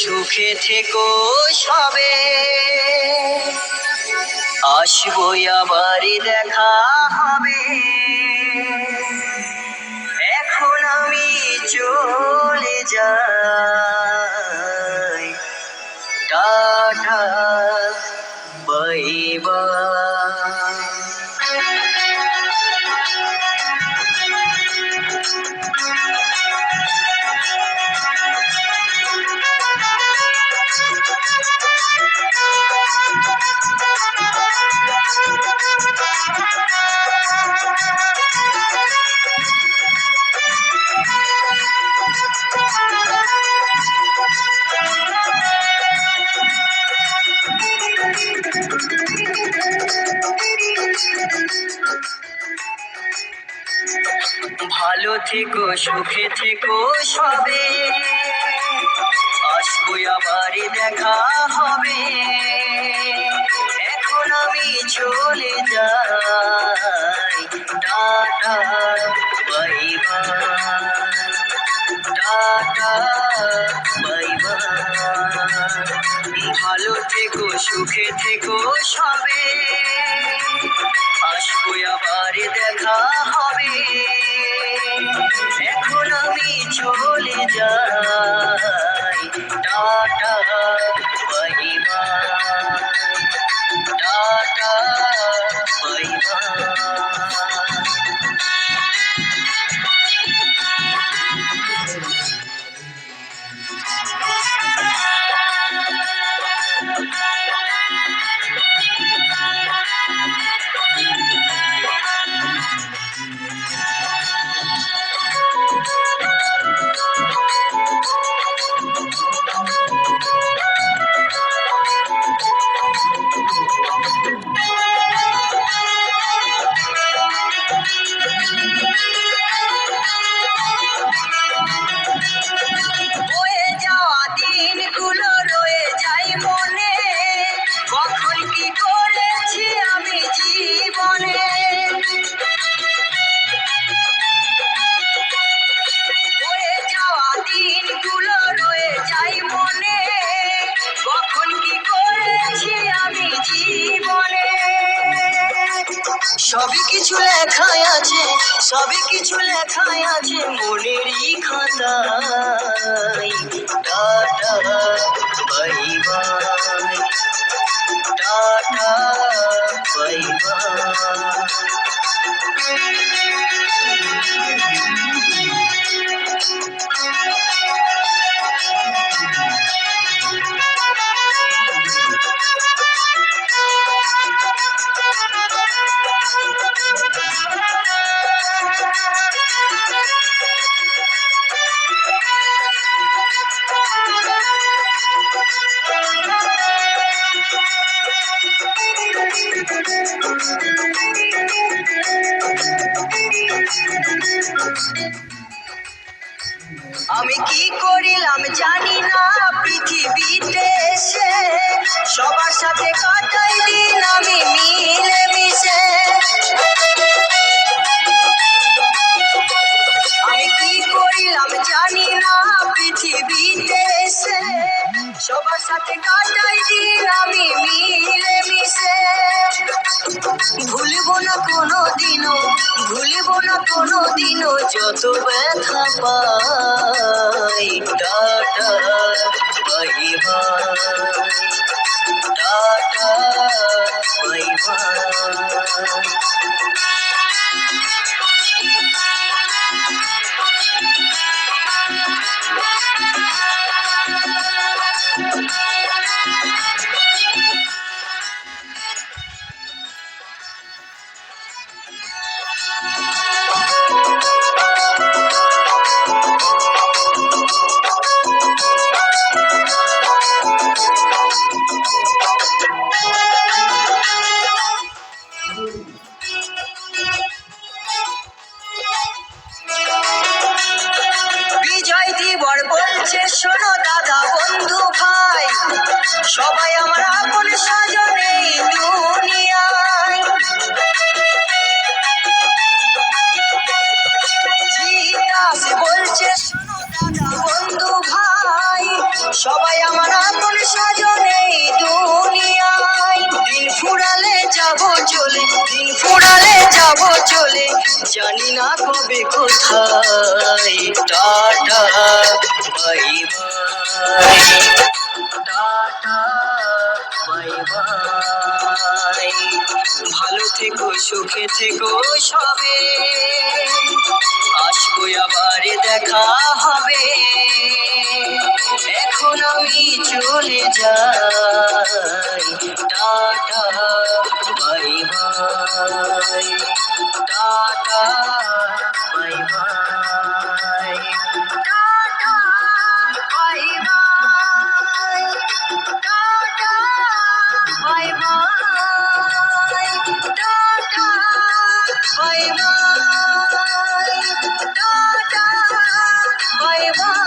সুখে থেকো সবে, আসবো আবার দেখা হবে। এখন আমি চলে যাই, টাটা বাই বাই। ভালো থেকো সুখে থেকো সবে, আসবো আবার দেখা হবে। এখন আমি চলে যাই, tata bye bye, tata bye by. ভালো থেকো সুখে থেকো সবে, আসবো আবার দেখা হবে। এখন আমি চলে যাই, tata bye bye, tata by বয়ে যাওয়া দিনগুলো রয়ে যায় মনে, কখন কি করেছি আমি জীবনে। বয়ে যাওয়া দিনগুলো রয়ে যায় মনে, কখন কি করেছি আমি জীবনে। সবই কিছু লেখাই আছে, সবই কিছু লেখাই আছে মনেরই খাতায়। Tata bye bye, tata by আমি কি করিলাম জানি না পৃথিবীতে এসে, সবার সাথে কাটাই দিন আমি মিলে মিশে। আমি কি করিলাম জানি না পৃথিবীতে এসে, সবার সাথে কাটাই দিন আমি মিলে মিশে। ভুলবো না কোনো দিনও, ভুলবো না কোনো দিনও যত ব্যথা পাই। Tata bye bye, tata bye bye. Bijoy দিবর বলছে শোনো দাদা বন্ধু ভাই, সবাই আমার আপন স্বজন এই দুনিয়ায়। জিদাস বলছে শোনো দাদা বন্ধু ভাই, সবাই সবাই আমার আপন স্বজন এই দুনিয়ায়। দিন ফুরালে যাব চলে, দিন ফুরালে যাব চলে, জানি না কবে কোথায়। Tata bye bye, tata bye by. ভালো থেকো, সুখে থেকো সবে, আসবো আবার দেখা হবে। এখন আমি চলে যাই, tata bye bye, tata bye bye, tata bye bye, tata bye bye, tata bye bye, tata bye by.